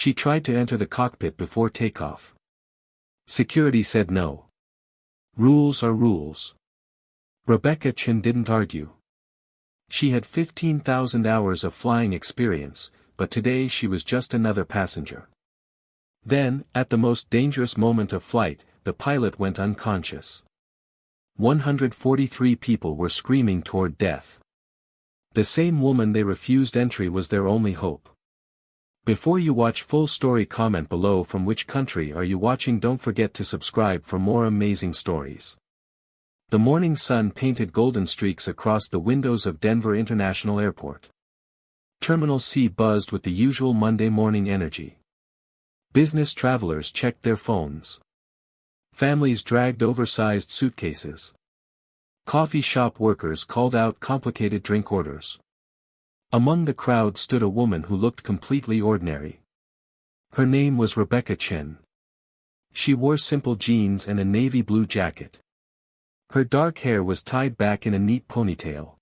She tried to enter the cockpit before takeoff. Security said no. Rules are rules. Rebecca Chen didn't argue. She had 15,000 hours of flying experience, but today she was just another passenger. Then, at the most dangerous moment of flight, the pilot went unconscious. 143 people were screaming toward death. The same woman they refused entry was their only hope. Before you watch full story, comment below from which country are you watching. Don't forget to subscribe for more amazing stories. The morning sun painted golden streaks across the windows of Denver International Airport. Terminal C buzzed with the usual Monday morning energy. Business travelers checked their phones. Families dragged oversized suitcases. Coffee shop workers called out complicated drink orders. Among the crowd stood a woman who looked completely ordinary. Her name was Rebecca Chen. She wore simple jeans and a navy blue jacket. Her dark hair was tied back in a neat ponytail.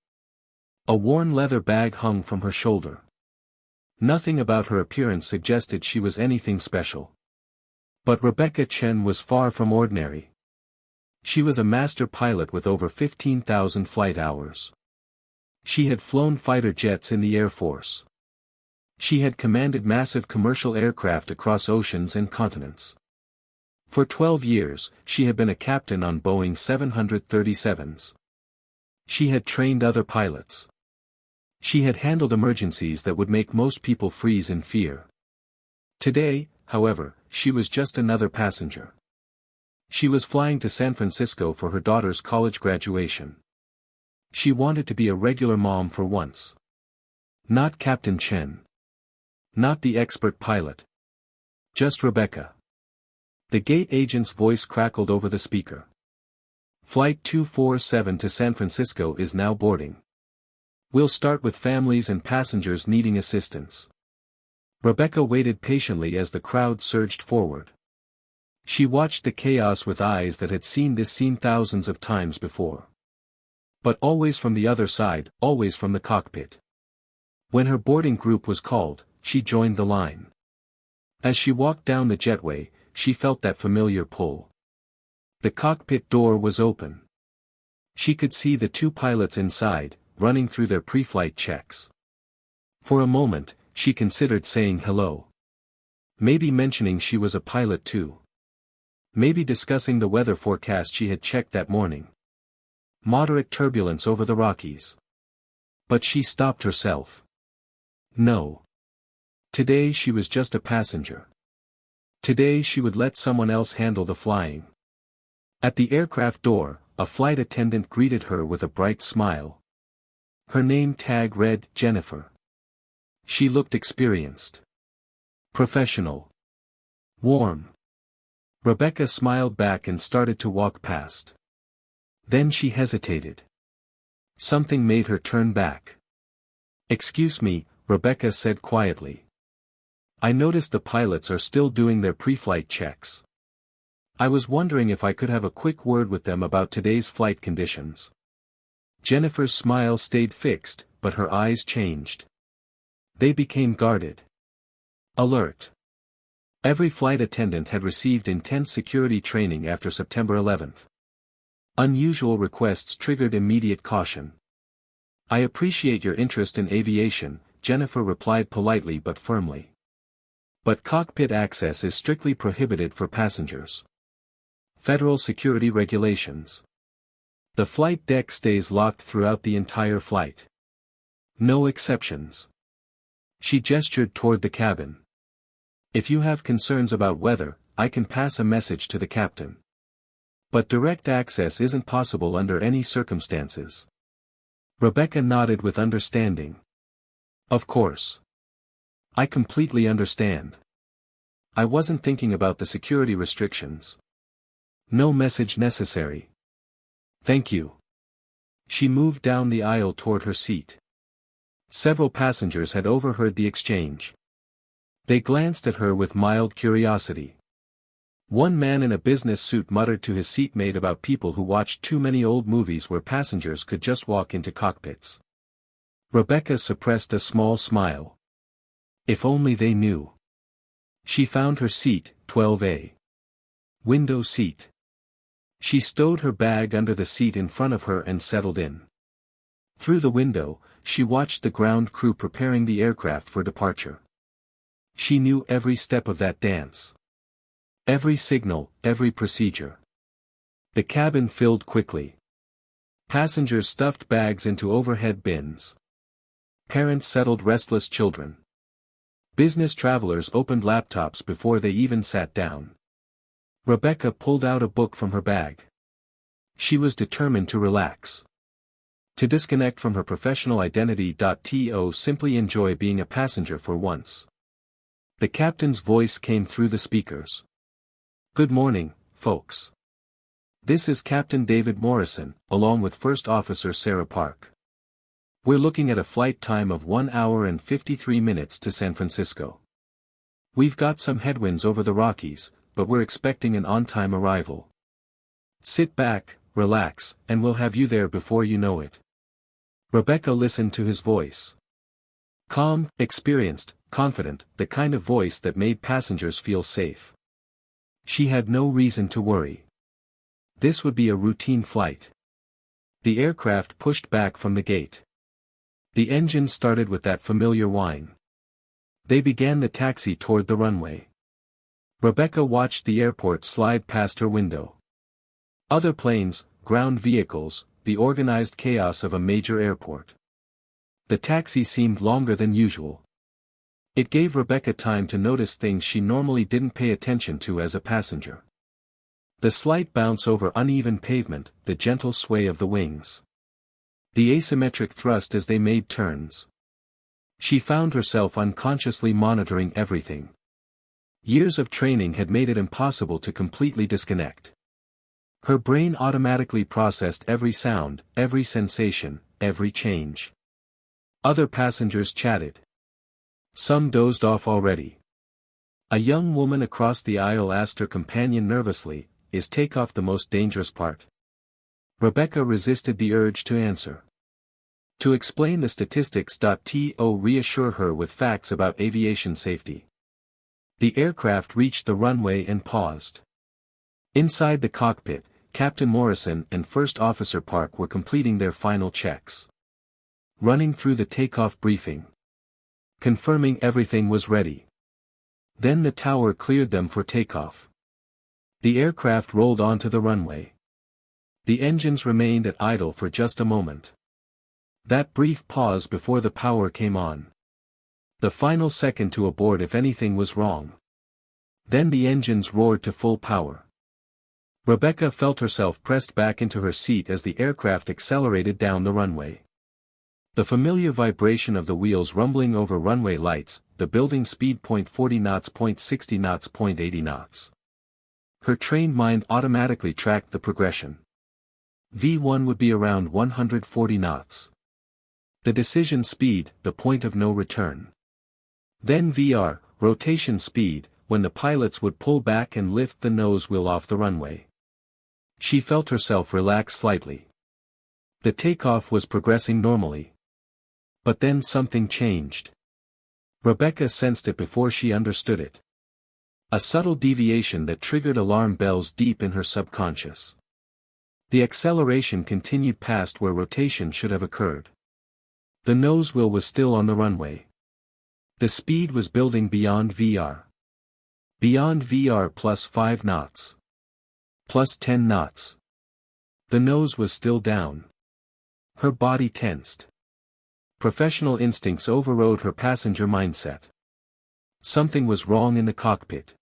A worn leather bag hung from her shoulder. Nothing about her appearance suggested she was anything special. But Rebecca Chen was far from ordinary. She was a master pilot with over 15,000 flight hours. She had flown fighter jets in the Air Force. She had commanded massive commercial aircraft across oceans and continents. For 12 years, she had been a captain on Boeing 737s. She had trained other pilots. She had handled emergencies that would make most people freeze in fear. Today, however, she was just another passenger. She was flying to San Francisco for her daughter's college graduation. She wanted to be a regular mom for once. Not Captain Chen. Not the expert pilot. Just Rebecca. The gate agent's voice crackled over the speaker. Flight 247 to San Francisco is now boarding. We'll start with families and passengers needing assistance. Rebecca waited patiently as the crowd surged forward. She watched the chaos with eyes that had seen this scene thousands of times before. But always from the other side, always from the cockpit. When her boarding group was called, she joined the line. As she walked down the jetway, she felt that familiar pull. The cockpit door was open. She could see the two pilots inside, running through their pre-flight checks. For a moment, she considered saying hello. Maybe mentioning she was a pilot too. Maybe discussing the weather forecast she had checked that morning. Moderate turbulence over the Rockies. But she stopped herself. No. Today she was just a passenger. Today she would let someone else handle the flying. At the aircraft door, a flight attendant greeted her with a bright smile. Her name tag read Jennifer. She looked experienced. Professional. Warm. Rebecca smiled back and started to walk past. Then she hesitated. Something made her turn back. Excuse me, Rebecca said quietly. I noticed the pilots are still doing their pre-flight checks. I was wondering if I could have a quick word with them about today's flight conditions. Jennifer's smile stayed fixed, but her eyes changed. They became guarded. Alert. Every flight attendant had received intense security training after September 11th. Unusual requests triggered immediate caution. I appreciate your interest in aviation, Jennifer replied politely but firmly. But cockpit access is strictly prohibited for passengers. Federal security regulations. The flight deck stays locked throughout the entire flight. No exceptions. She gestured toward the cabin. If you have concerns about weather, I can pass a message to the captain. But direct access isn't possible under any circumstances. Rebecca nodded with understanding. Of course. I completely understand. I wasn't thinking about the security restrictions. No message necessary. Thank you. She moved down the aisle toward her seat. Several passengers had overheard the exchange. They glanced at her with mild curiosity. One man in a business suit muttered to his seatmate about people who watched too many old movies where passengers could just walk into cockpits. Rebecca suppressed a small smile. If only they knew. She found her seat, 12A. Window seat. She stowed her bag under the seat in front of her and settled in. Through the window, she watched the ground crew preparing the aircraft for departure. She knew every step of that dance. Every signal, every procedure. The cabin filled quickly. Passengers stuffed bags into overhead bins. Parents settled restless children. Business travelers opened laptops before they even sat down. Rebecca pulled out a book from her bag. She was determined to relax. To disconnect from her professional identity. To simply enjoy being a passenger for once. The captain's voice came through the speakers. "Good morning, folks. This is Captain David Morrison, along with First Officer Sarah Park. We're looking at a flight time of 1 hour and 53 minutes to San Francisco. We've got some headwinds over the Rockies, but we're expecting an on-time arrival. Sit back, relax, and we'll have you there before you know it." Rebecca listened to his voice. Calm, experienced, confident, the kind of voice that made passengers feel safe. She had no reason to worry. This would be a routine flight. The aircraft pushed back from the gate. The engine started with that familiar whine. They began the taxi toward the runway. Rebecca watched the airport slide past her window. Other planes, ground vehicles, the organized chaos of a major airport. The taxi seemed longer than usual. It gave Rebecca time to notice things she normally didn't pay attention to as a passenger. The slight bounce over uneven pavement, the gentle sway of the wings. The asymmetric thrust as they made turns. She found herself unconsciously monitoring everything. Years of training had made it impossible to completely disconnect. Her brain automatically processed every sound, every sensation, every change. Other passengers chatted. Some dozed off already. A young woman across the aisle asked her companion nervously, "Is takeoff the most dangerous part?" Rebecca resisted the urge to answer. To explain the statistics. To reassure her with facts about aviation safety. The aircraft reached the runway and paused. Inside the cockpit, Captain Morrison and First Officer Park were completing their final checks. Running through the takeoff briefing. Confirming everything was ready. Then the tower cleared them for takeoff. The aircraft rolled onto the runway. The engines remained at idle for just a moment. That brief pause before the power came on. The final second to abort if anything was wrong. Then the engines roared to full power. Rebecca felt herself pressed back into her seat as the aircraft accelerated down the runway. The familiar vibration of the wheels rumbling over runway lights, the building speed 40 knots, 60 knots, 80 knots. Her trained mind automatically tracked the progression. V1 would be around 140 knots. The decision speed, the point of no return. Then VR, rotation speed, when the pilots would pull back and lift the nose wheel off the runway. She felt herself relax slightly. The takeoff was progressing normally. But then something changed. Rebecca sensed it before she understood it. A subtle deviation that triggered alarm bells deep in her subconscious. The acceleration continued past where rotation should have occurred. The nose wheel was still on the runway. The speed was building beyond VR. Beyond VR plus 5 knots. Plus 10 knots. The nose was still down. Her body tensed. Professional instincts overrode her passenger mindset. Something was wrong in the cockpit.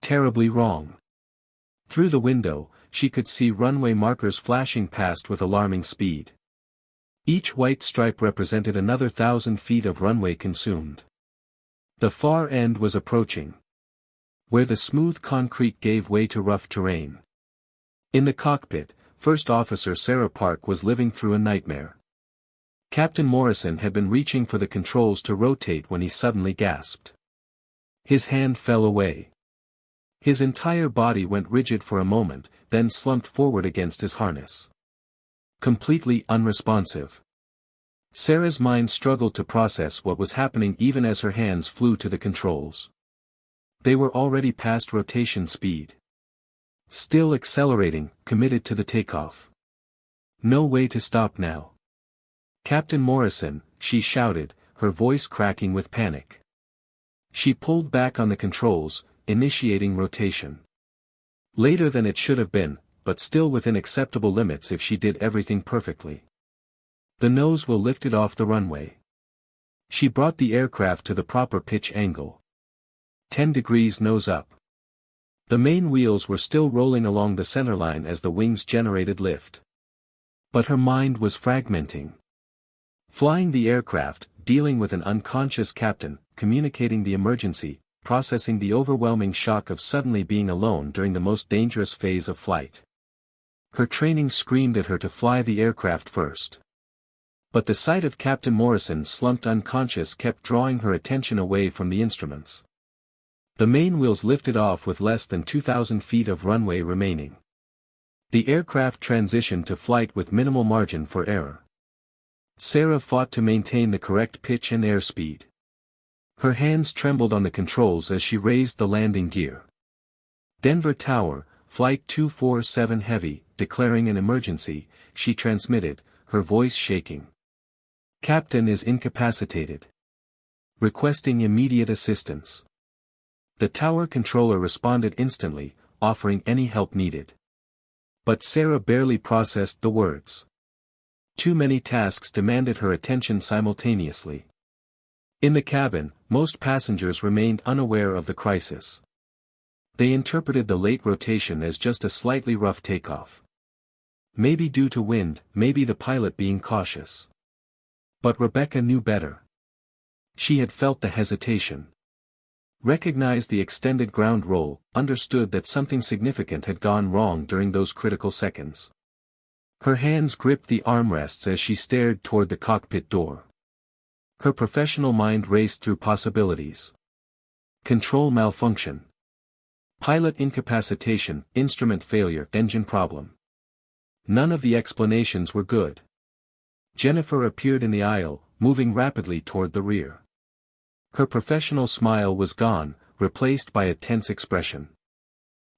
Terribly wrong. Through the window, she could see runway markers flashing past with alarming speed. Each white stripe represented another 1,000 feet of runway consumed. The far end was approaching. Where the smooth concrete gave way to rough terrain. In the cockpit, First Officer Sarah Park was living through a nightmare. Captain Morrison had been reaching for the controls to rotate when he suddenly gasped. His hand fell away. His entire body went rigid for a moment, then slumped forward against his harness. Completely unresponsive. Sarah's mind struggled to process what was happening even as her hands flew to the controls. They were already past rotation speed. Still accelerating, committed to the takeoff. No way to stop now. Captain Morrison, she shouted, her voice cracking with panic. She pulled back on the controls, initiating rotation. Later than it should have been, but still within acceptable limits if she did everything perfectly. The nose will lift it off the runway. She brought the aircraft to the proper pitch angle. 10 degrees nose up. The main wheels were still rolling along the centerline as the wings generated lift. But her mind was fragmenting. Flying the aircraft, dealing with an unconscious captain, communicating the emergency, processing the overwhelming shock of suddenly being alone during the most dangerous phase of flight. Her training screamed at her to fly the aircraft first. But the sight of Captain Morrison slumped unconscious kept drawing her attention away from the instruments. The main wheels lifted off with less than 2,000 feet of runway remaining. The aircraft transitioned to flight with minimal margin for error. Sarah fought to maintain the correct pitch and airspeed. Her hands trembled on the controls as she raised the landing gear. Denver Tower, Flight 247 Heavy, declaring an emergency, she transmitted, her voice shaking. Captain is incapacitated. Requesting immediate assistance. The tower controller responded instantly, offering any help needed. But Sarah barely processed the words. Too many tasks demanded her attention simultaneously. In the cabin, most passengers remained unaware of the crisis. They interpreted the late rotation as just a slightly rough takeoff. Maybe due to wind, maybe the pilot being cautious. But Rebecca knew better. She had felt the hesitation. Recognized the extended ground roll, understood that something significant had gone wrong during those critical seconds. Her hands gripped the armrests as she stared toward the cockpit door. Her professional mind raced through possibilities. Control malfunction. Pilot incapacitation, instrument failure, engine problem. None of the explanations were good. Jennifer appeared in the aisle, moving rapidly toward the rear. Her professional smile was gone, replaced by a tense expression.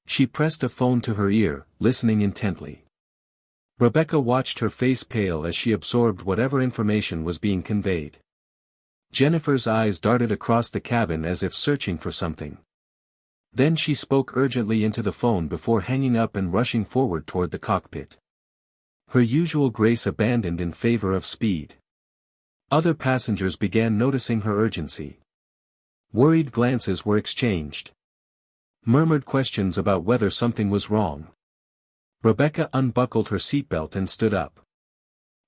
She pressed a phone to her ear, listening intently. Rebecca watched her face pale as she absorbed whatever information was being conveyed. Jennifer's eyes darted across the cabin as if searching for something. Then she spoke urgently into the phone before hanging up and rushing forward toward the cockpit. Her usual grace abandoned in favor of speed. Other passengers began noticing her urgency. Worried glances were exchanged. Murmured questions about whether something was wrong. Rebecca unbuckled her seatbelt and stood up.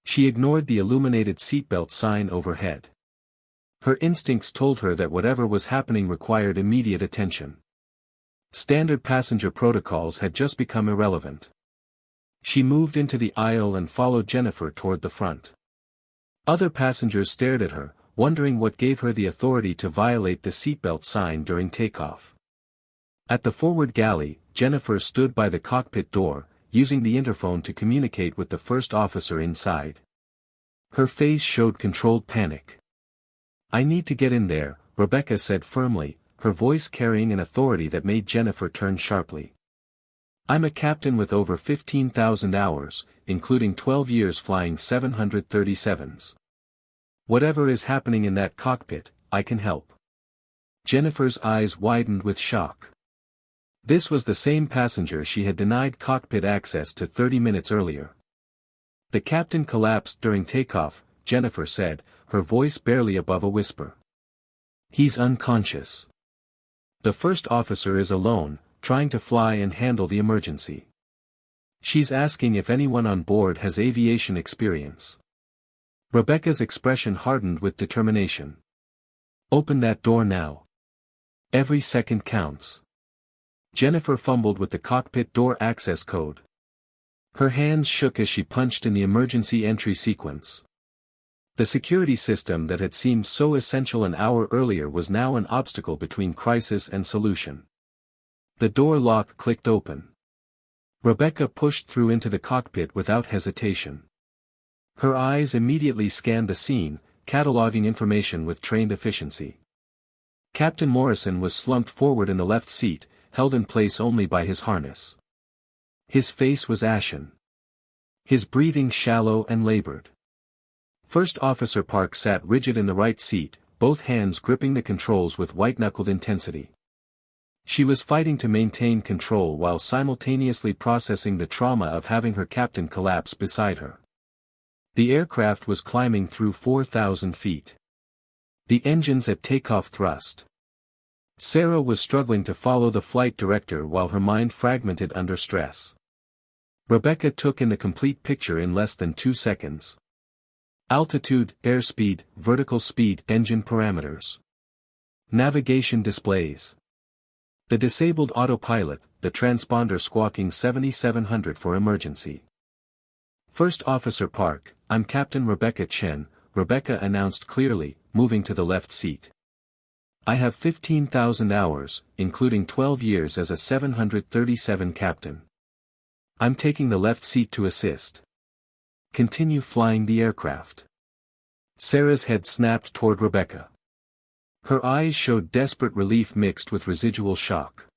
She ignored the illuminated seatbelt sign overhead. Her instincts told her that whatever was happening required immediate attention. Standard passenger protocols had just become irrelevant. She moved into the aisle and followed Jennifer toward the front. Other passengers stared at her, wondering what gave her the authority to violate the seatbelt sign during takeoff. At the forward galley, Jennifer stood by the cockpit door, using the interphone to communicate with the first officer inside. Her face showed controlled panic. "I need to get in there," Rebecca said firmly, her voice carrying an authority that made Jennifer turn sharply. "I'm a captain with over 15,000 hours, including 12 years flying 737s. Whatever is happening in that cockpit, I can help." Jennifer's eyes widened with shock. This was the same passenger she had denied cockpit access to 30 minutes earlier. "The captain collapsed during takeoff," Jennifer said, her voice barely above a whisper. "He's unconscious. The first officer is alone, trying to fly and handle the emergency. She's asking if anyone on board has aviation experience." Rebecca's expression hardened with determination. "Open that door now. Every second counts." Jennifer fumbled with the cockpit door access code. Her hands shook as she punched in the emergency entry sequence. The security system that had seemed so essential an hour earlier was now an obstacle between crisis and solution. The door lock clicked open. Rebecca pushed through into the cockpit without hesitation. Her eyes immediately scanned the scene, cataloging information with trained efficiency. Captain Morrison was slumped forward in the left seat, held in place only by his harness. His face was ashen. His breathing shallow and labored. First Officer Park sat rigid in the right seat, both hands gripping the controls with white-knuckled intensity. She was fighting to maintain control while simultaneously processing the trauma of having her captain collapse beside her. The aircraft was climbing through 4,000 feet. The engines at takeoff thrust. Sarah was struggling to follow the flight director while her mind fragmented under stress. Rebecca took in the complete picture in less than 2 seconds. Altitude, airspeed, vertical speed, engine parameters. Navigation displays. The disabled autopilot, the transponder squawking 7700 for emergency. First Officer Park, I'm Captain Rebecca Chen, Rebecca announced clearly, moving to the left seat. I have 15,000 hours, including 12 years as a 737 captain. I'm taking the left seat to assist. Continue flying the aircraft. Sarah's head snapped toward Rebecca. Her eyes showed desperate relief mixed with residual shock.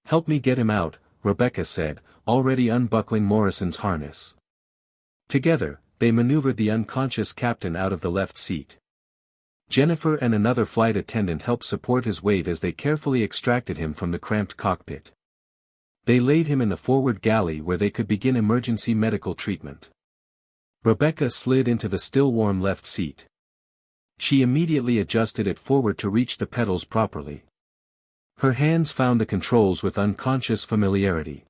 Help me get him out, Rebecca said, already unbuckling Morrison's harness. Together, they maneuvered the unconscious captain out of the left seat. Jennifer and another flight attendant helped support his weight as they carefully extracted him from the cramped cockpit. They laid him in the forward galley where they could begin emergency medical treatment. Rebecca slid into the still warm left seat. She immediately adjusted it forward to reach the pedals properly. Her hands found the controls with unconscious familiarity.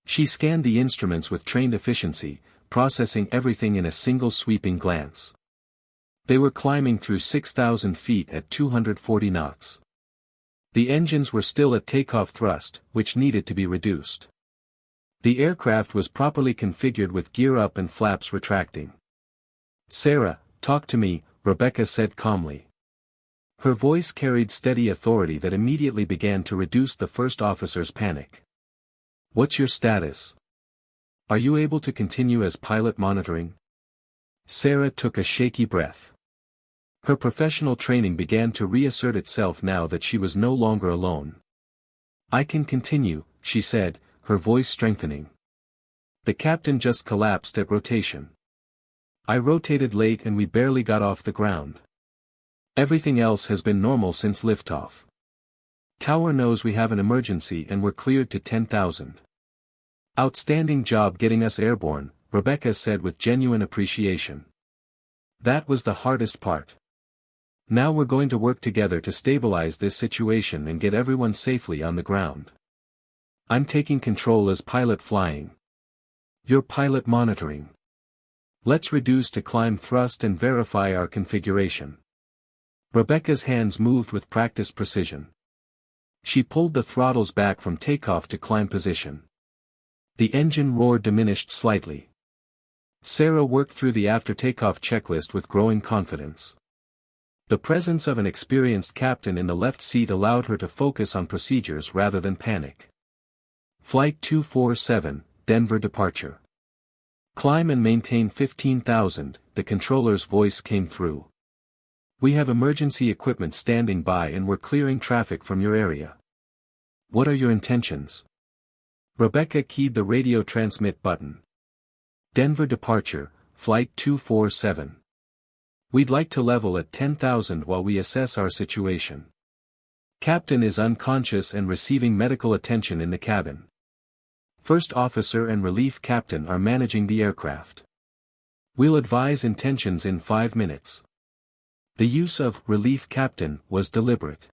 She scanned the instruments with trained efficiency, processing everything in a single sweeping glance. They were climbing through 6,000 feet at 240 knots. The engines were still at takeoff thrust, which needed to be reduced. The aircraft was properly configured with gear up and flaps retracting. Sarah, talk to me, Rebecca said calmly. Her voice carried steady authority that immediately began to reduce the first officer's panic. What's your status? Are you able to continue as pilot monitoring? Sarah took a shaky breath. Her professional training began to reassert itself now that she was no longer alone. I can continue, she said, her voice strengthening. The captain just collapsed at rotation. I rotated late and we barely got off the ground. Everything else has been normal since liftoff. Tower knows we have an emergency and we're cleared to 10,000. Outstanding job getting us airborne, Rebecca said with genuine appreciation. That was the hardest part. Now we're going to work together to stabilize this situation and get everyone safely on the ground. I'm taking control as pilot flying. You're pilot monitoring. Let's reduce to climb thrust and verify our configuration. Rebecca's hands moved with practiced precision. She pulled the throttles back from takeoff to climb position. The engine roar diminished slightly. Sarah worked through the after-takeoff checklist with growing confidence. The presence of an experienced captain in the left seat allowed her to focus on procedures rather than panic. Flight 247, Denver departure. Climb and maintain 15,000, the controller's voice came through. We have emergency equipment standing by and we're clearing traffic from your area. What are your intentions? Rebecca keyed the radio transmit button. Denver departure, Flight 247. We'd like to level at 10,000 while we assess our situation. Captain is unconscious and receiving medical attention in the cabin. First officer and relief captain are managing the aircraft. We'll advise intentions in 5 minutes. The use of relief captain was deliberate.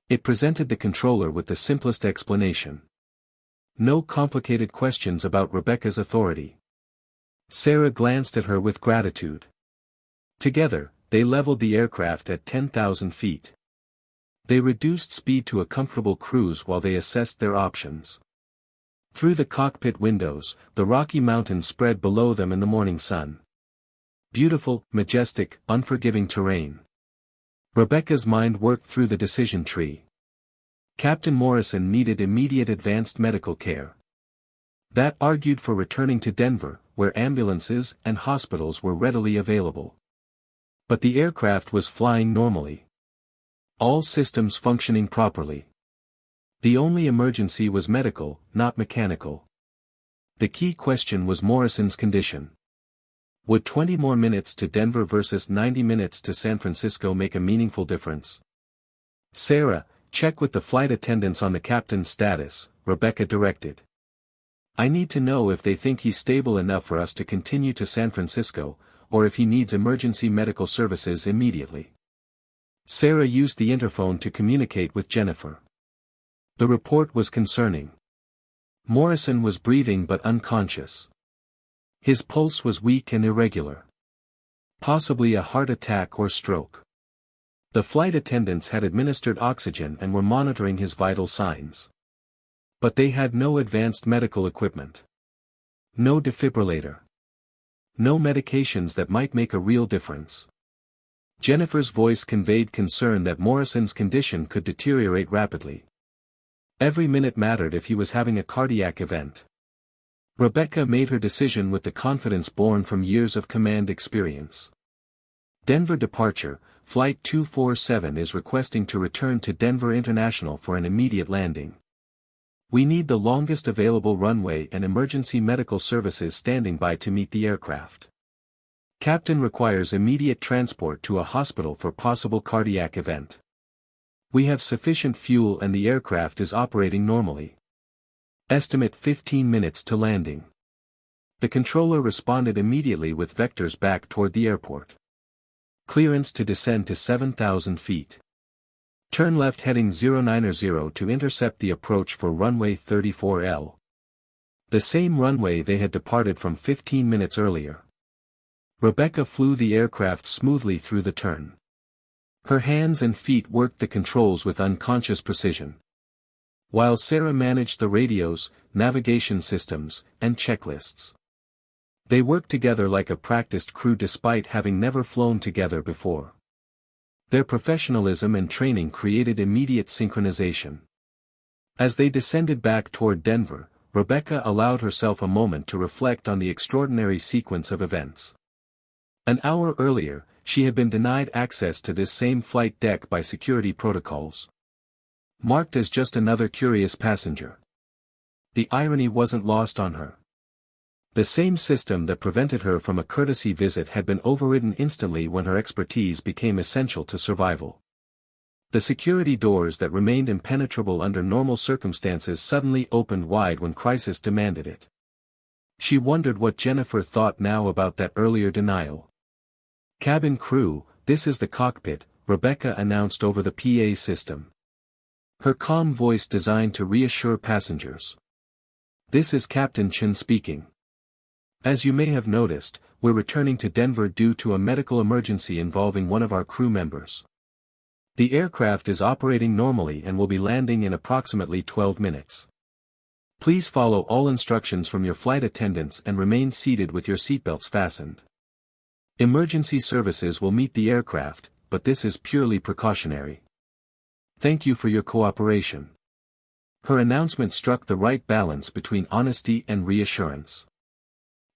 It presented the controller with the simplest explanation. No complicated questions about Rebecca's authority. Sarah glanced at her with gratitude. Together, they leveled the aircraft at 10,000 feet. They reduced speed to a comfortable cruise while they assessed their options. Through the cockpit windows, the Rocky Mountains spread below them in the morning sun. Beautiful, majestic, unforgiving terrain. Rebecca's mind worked through the decision tree. Captain Morrison needed immediate advanced medical care. That argued for returning to Denver, where ambulances and hospitals were readily available. But the aircraft was flying normally. All systems functioning properly. The only emergency was medical, not mechanical. The key question was Morrison's condition. Would 20 more minutes to Denver versus 90 minutes to San Francisco make a meaningful difference? Sarah, check with the flight attendants on the captain's status, Rebecca directed. I need to know if they think he's stable enough for us to continue to San Francisco, or if he needs emergency medical services immediately. Sarah used the interphone to communicate with Jennifer. The report was concerning. Morrison was breathing but unconscious. His pulse was weak and irregular. Possibly a heart attack or stroke. The flight attendants had administered oxygen and were monitoring his vital signs. But they had no advanced medical equipment. No defibrillator. No medications that might make a real difference. Jennifer's voice conveyed concern that Morrison's condition could deteriorate rapidly. Every minute mattered if he was having a cardiac event. Rebecca made her decision with the confidence born from years of command experience. Denver departure, Flight 247 is requesting to return to Denver International for an immediate landing. We need the longest available runway and emergency medical services standing by to meet the aircraft. Captain requires immediate transport to a hospital for possible cardiac event. We have sufficient fuel and the aircraft is operating normally. Estimate 15 minutes to landing. The controller responded immediately with vectors back toward the airport. Clearance to descend to 7,000 feet. Turn left heading 090 to intercept the approach for runway 34L. The same runway they had departed from 15 minutes earlier. Rebecca flew the aircraft smoothly through the turn. Her hands and feet worked the controls with unconscious precision. While Sarah managed the radios, navigation systems, and checklists. They worked together like a practiced crew despite having never flown together before. Their professionalism and training created immediate synchronization. As they descended back toward Denver, Rebecca allowed herself a moment to reflect on the extraordinary sequence of events. An hour earlier, she had been denied access to this same flight deck by security protocols. Marked as just another curious passenger. The irony wasn't lost on her. The same system that prevented her from a courtesy visit had been overridden instantly when her expertise became essential to survival. The security doors that remained impenetrable under normal circumstances suddenly opened wide when crisis demanded it. She wondered what Jennifer thought now about that earlier denial. Cabin crew, this is the cockpit, Rebecca announced over the PA system. Her calm voice designed to reassure passengers. This is Captain Chen speaking. As you may have noticed, we're returning to Denver due to a medical emergency involving one of our crew members. The aircraft is operating normally and will be landing in approximately 12 minutes. Please follow all instructions from your flight attendants and remain seated with your seatbelts fastened. Emergency services will meet the aircraft, but this is purely precautionary. Thank you for your cooperation. Her announcement struck the right balance between honesty and reassurance.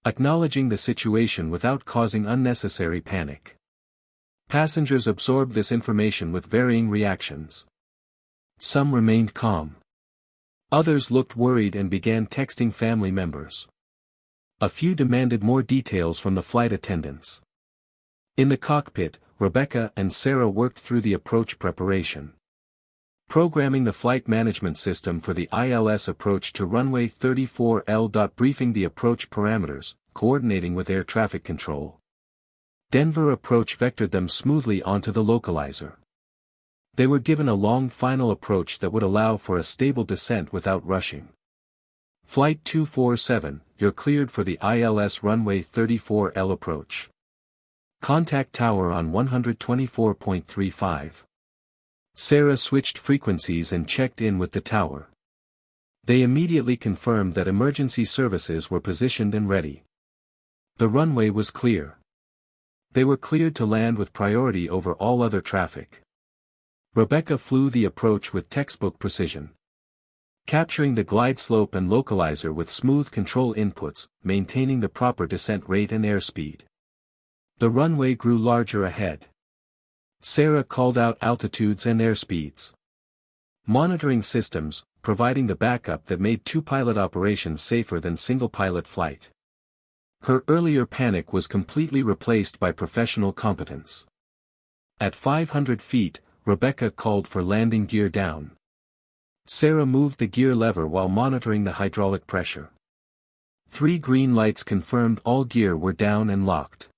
Acknowledging the situation without causing unnecessary panic. Passengers absorbed this information with varying reactions. Some remained calm. Others looked worried and began texting family members. A few demanded more details from the flight attendants. In the cockpit, Rebecca and Sarah worked through the approach preparation. Programming the flight management system for the ILS approach to runway 34L. Briefing the approach parameters, coordinating with air traffic control. Denver approach vectored them smoothly onto the localizer. They were given a long final approach that would allow for a stable descent without rushing. Flight 247, you're cleared for the ILS runway 34L approach. Contact tower on 124.35. Sarah switched frequencies and checked in with the tower. They immediately confirmed that emergency services were positioned and ready. The runway was clear. They were cleared to land with priority over all other traffic. Rebecca flew the approach with textbook precision. Capturing the glide slope and localizer with smooth control inputs, maintaining the proper descent rate and airspeed. The runway grew larger ahead. Sarah called out altitudes and airspeeds. Monitoring systems, providing the backup that made two-pilot operations safer than single-pilot flight. Her earlier panic was completely replaced by professional competence. At 500 feet, Rebecca called for landing gear down. Sarah moved the gear lever while monitoring the hydraulic pressure. 3 green lights confirmed all gear were down and locked.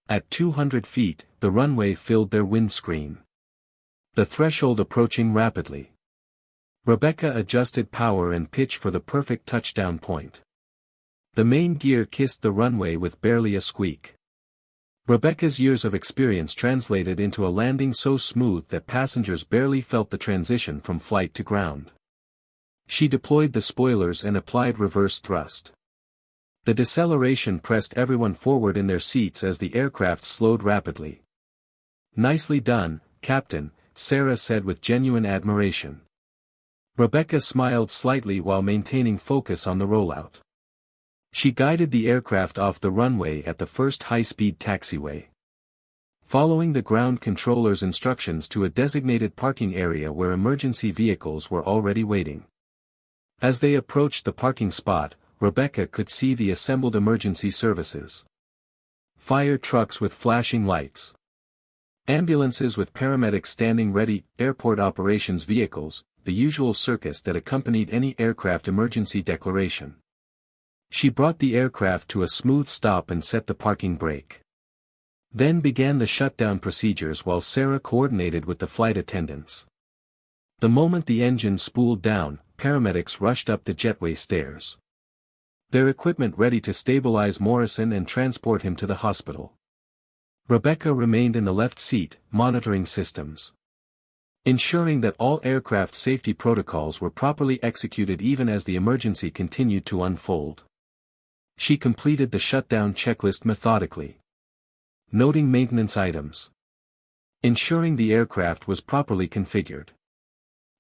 At 200 feet, the runway filled their windscreen. The threshold approaching rapidly. Rebecca adjusted power and pitch for the perfect touchdown point. The main gear kissed the runway with barely a squeak. Rebecca's years of experience translated into a landing so smooth that passengers barely felt the transition from flight to ground. She deployed the spoilers and applied reverse thrust. The deceleration pressed everyone forward in their seats as the aircraft slowed rapidly. "Nicely done, Captain," Sarah said with genuine admiration. Rebecca smiled slightly while maintaining focus on the rollout. She guided the aircraft off the runway at the first high-speed taxiway. Following the ground controller's instructions to a designated parking area where emergency vehicles were already waiting. As they approached the parking spot, Rebecca could see the assembled emergency services. Fire trucks with flashing lights. Ambulances with paramedics standing ready, airport operations vehicles, the usual circus that accompanied any aircraft emergency declaration. She brought the aircraft to a smooth stop and set the parking brake. Then began the shutdown procedures while Sarah coordinated with the flight attendants. The moment the engine spooled down, paramedics rushed up the jetway stairs. Their equipment ready to stabilize Morrison and transport him to the hospital. Rebecca remained in the left seat, monitoring systems. Ensuring that all aircraft safety protocols were properly executed even as the emergency continued to unfold. She completed the shutdown checklist methodically. Noting maintenance items. Ensuring the aircraft was properly configured.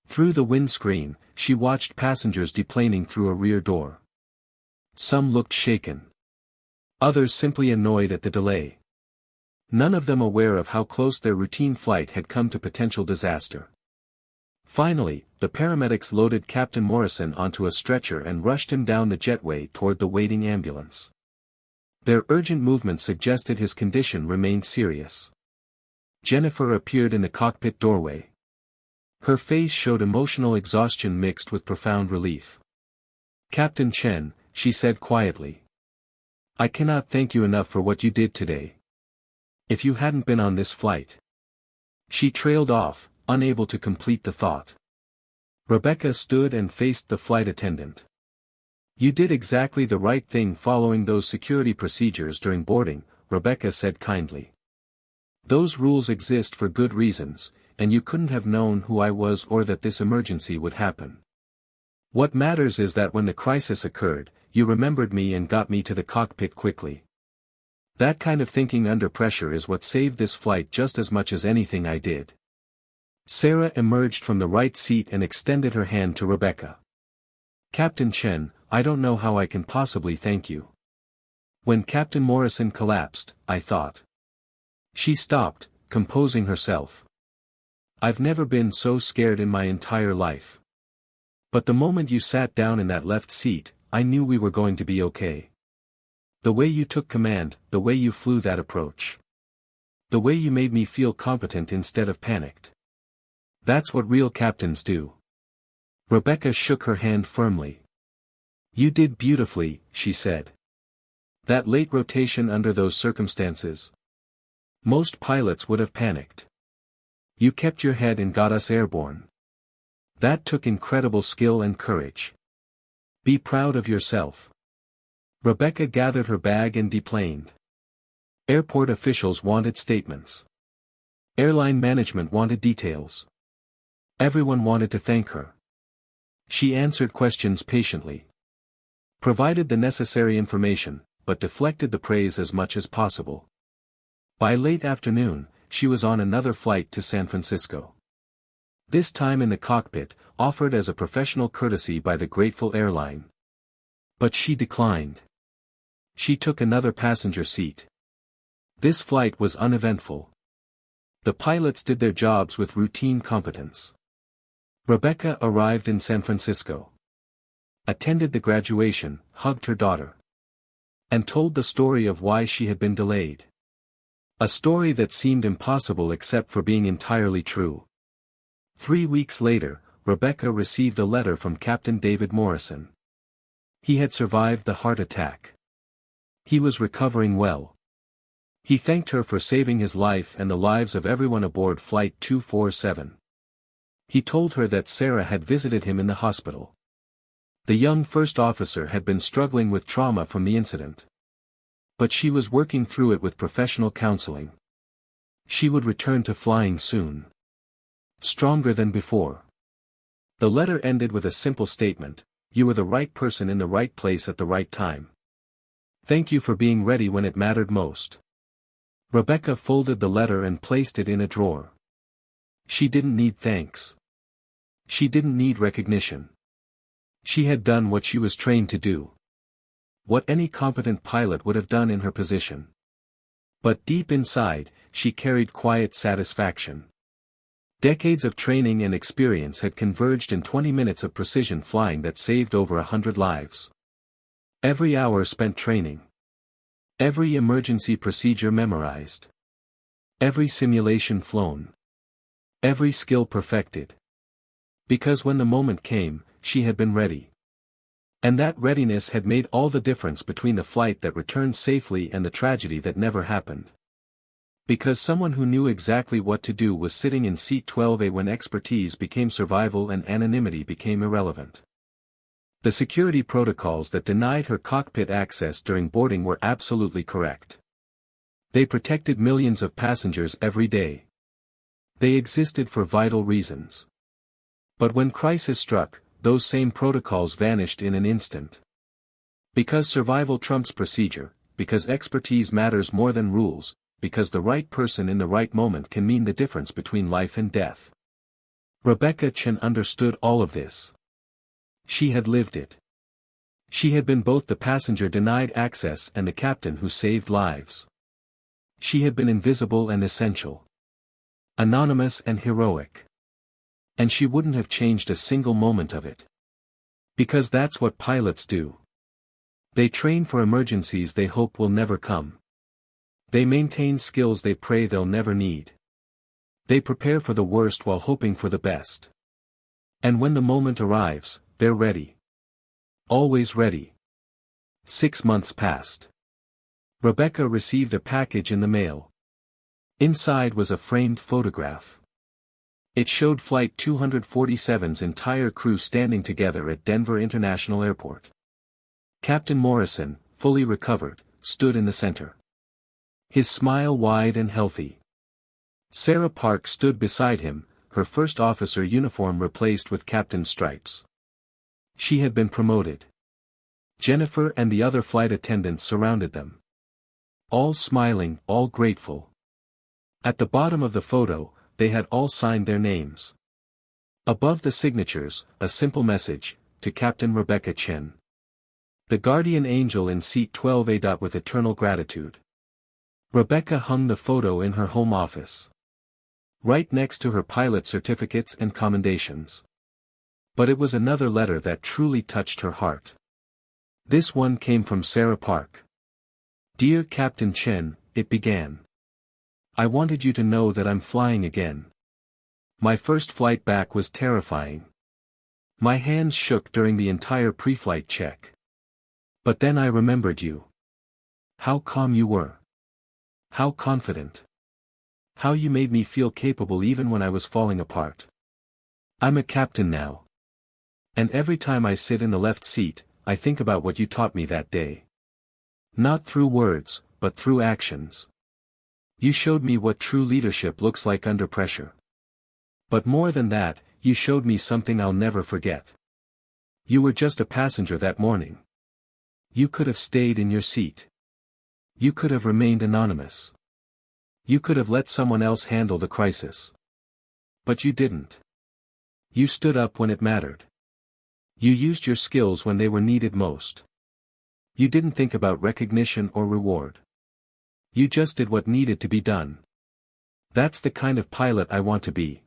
Through the windscreen, she watched passengers deplaning through a rear door. Some looked shaken. Others simply annoyed at the delay. None of them aware of how close their routine flight had come to potential disaster. Finally, the paramedics loaded Captain Morrison onto a stretcher and rushed him down the jetway toward the waiting ambulance. Their urgent movement suggested his condition remained serious. Jennifer appeared in the cockpit doorway. Her face showed emotional exhaustion mixed with profound relief. "Captain Chen," she said quietly. "I cannot thank you enough for what you did today. If you hadn't been on this flight." She trailed off, unable to complete the thought. Rebecca stood and faced the flight attendant. "You did exactly the right thing following those security procedures during boarding," Rebecca said kindly. "Those rules exist for good reasons, and you couldn't have known who I was or that this emergency would happen. What matters is that when the crisis occurred, you remembered me and got me to the cockpit quickly. That kind of thinking under pressure is what saved this flight just as much as anything I did." Sarah emerged from the right seat and extended her hand to Rebecca. "Captain Chen, I don't know how I can possibly thank you. When Captain Morrison collapsed, I thought." She stopped, composing herself. "I've never been so scared in my entire life. But the moment you sat down in that left seat, I knew we were going to be okay. The way you took command, the way you flew that approach. The way you made me feel competent instead of panicked. That's what real captains do." Rebecca shook her hand firmly. "You did beautifully," she said. "That late rotation under those circumstances. Most pilots would have panicked. You kept your head and got us airborne. That took incredible skill and courage. Be proud of yourself." Rebecca gathered her bag and deplaned. Airport officials wanted statements. Airline management wanted details. Everyone wanted to thank her. She answered questions patiently. Provided the necessary information, but deflected the praise as much as possible. By late afternoon, she was on another flight to San Francisco. This time in the cockpit, offered as a professional courtesy by the grateful airline. But she declined. She took another passenger seat. This flight was uneventful. The pilots did their jobs with routine competence. Rebecca arrived in San Francisco, attended the graduation, hugged her daughter, and told the story of why she had been delayed. A story that seemed impossible except for being entirely true. 3 weeks later, Rebecca received a letter from Captain David Morrison. He had survived the heart attack. He was recovering well. He thanked her for saving his life and the lives of everyone aboard Flight 247. He told her that Sarah had visited him in the hospital. The young first officer had been struggling with trauma from the incident. But she was working through it with professional counseling. She would return to flying soon. Stronger than before. The letter ended with a simple statement: "You were the right person in the right place at the right time. Thank you for being ready when it mattered most." Rebecca folded the letter and placed it in a drawer. She didn't need thanks. She didn't need recognition. She had done what she was trained to do. What any competent pilot would have done in her position. But deep inside, she carried quiet satisfaction. Decades of training and experience had converged in 20 minutes of precision flying that saved over 100 lives. Every hour spent training. Every emergency procedure memorized. Every simulation flown. Every skill perfected. Because when the moment came, she had been ready. And that readiness had made all the difference between the flight that returned safely and the tragedy that never happened. Because someone who knew exactly what to do was sitting in seat 12A when expertise became survival and anonymity became irrelevant. The security protocols that denied her cockpit access during boarding were absolutely correct. They protected millions of passengers every day. They existed for vital reasons. But when crisis struck, those same protocols vanished in an instant. Because survival trumps procedure, because expertise matters more than rules, because the right person in the right moment can mean the difference between life and death. Rebecca Chen understood all of this. She had lived it. She had been both the passenger denied access and the captain who saved lives. She had been invisible and essential. Anonymous and heroic. And she wouldn't have changed a single moment of it. Because that's what pilots do. They train for emergencies they hope will never come. They maintain skills they pray they'll never need. They prepare for the worst while hoping for the best. And when the moment arrives, they're ready. Always ready. 6 months passed. Rebecca received a package in the mail. Inside was a framed photograph. It showed Flight 247's entire crew standing together at Denver International Airport. Captain Morrison, fully recovered, stood in the center. His smile wide and healthy. Sarah Park stood beside him, her first officer uniform replaced with captain's stripes. She had been promoted. Jennifer and the other flight attendants surrounded them. All smiling, all grateful. At the bottom of the photo, they had all signed their names. Above the signatures, a simple message, to Captain Rebecca Chen. The guardian angel in seat 12A. With eternal gratitude. Rebecca hung the photo in her home office. Right next to her pilot certificates and commendations. But it was another letter that truly touched her heart. This one came from Sarah Park. Dear Captain Chen, it began. I wanted you to know that I'm flying again. My first flight back was terrifying. My hands shook during the entire pre-flight check. But then I remembered you. How calm you were. How confident. How you made me feel capable even when I was falling apart. I'm a captain now. And every time I sit in the left seat, I think about what you taught me that day. Not through words, but through actions. You showed me what true leadership looks like under pressure. But more than that, you showed me something I'll never forget. You were just a passenger that morning. You could have stayed in your seat. You could have remained anonymous. You could have let someone else handle the crisis. But you didn't. You stood up when it mattered. You used your skills when they were needed most. You didn't think about recognition or reward. You just did what needed to be done. That's the kind of pilot I want to be.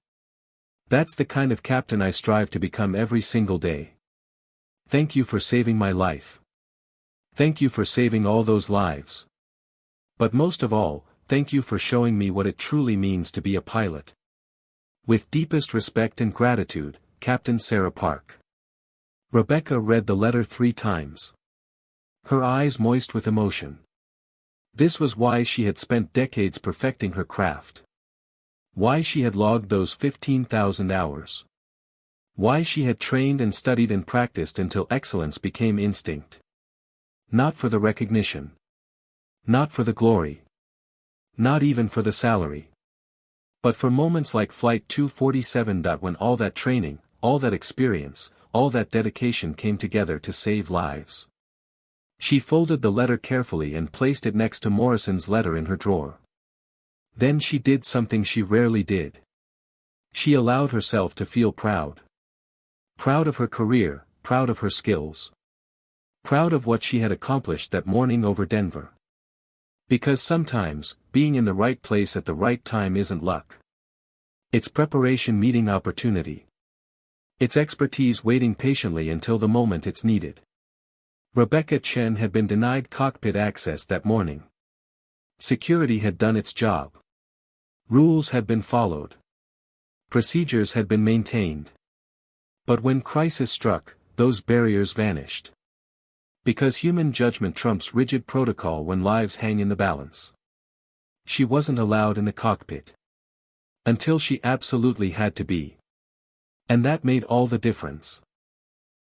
That's the kind of captain I strive to become every single day. Thank you for saving my life. Thank you for saving all those lives. But most of all, thank you for showing me what it truly means to be a pilot. With deepest respect and gratitude, Captain Sarah Park. Rebecca read the letter 3 times. Her eyes moist with emotion. This was why she had spent decades perfecting her craft. Why she had logged those 15,000 hours. Why she had trained and studied and practiced until excellence became instinct. Not for the recognition. Not for the glory. Not even for the salary. But for moments like Flight 247. When all that training, all that experience, all that dedication came together to save lives. She folded the letter carefully and placed it next to Morrison's letter in her drawer. Then she did something she rarely did. She allowed herself to feel proud. Proud of her career, proud of her skills. Proud of what she had accomplished that morning over Denver. Because sometimes, being in the right place at the right time isn't luck. It's preparation meeting opportunity. It's expertise waiting patiently until the moment it's needed. Rebecca Chen had been denied cockpit access that morning. Security had done its job. Rules had been followed. Procedures had been maintained. But when crisis struck, those barriers vanished. Because human judgment trumps rigid protocol when lives hang in the balance. She wasn't allowed in the cockpit. Until she absolutely had to be. And that made all the difference.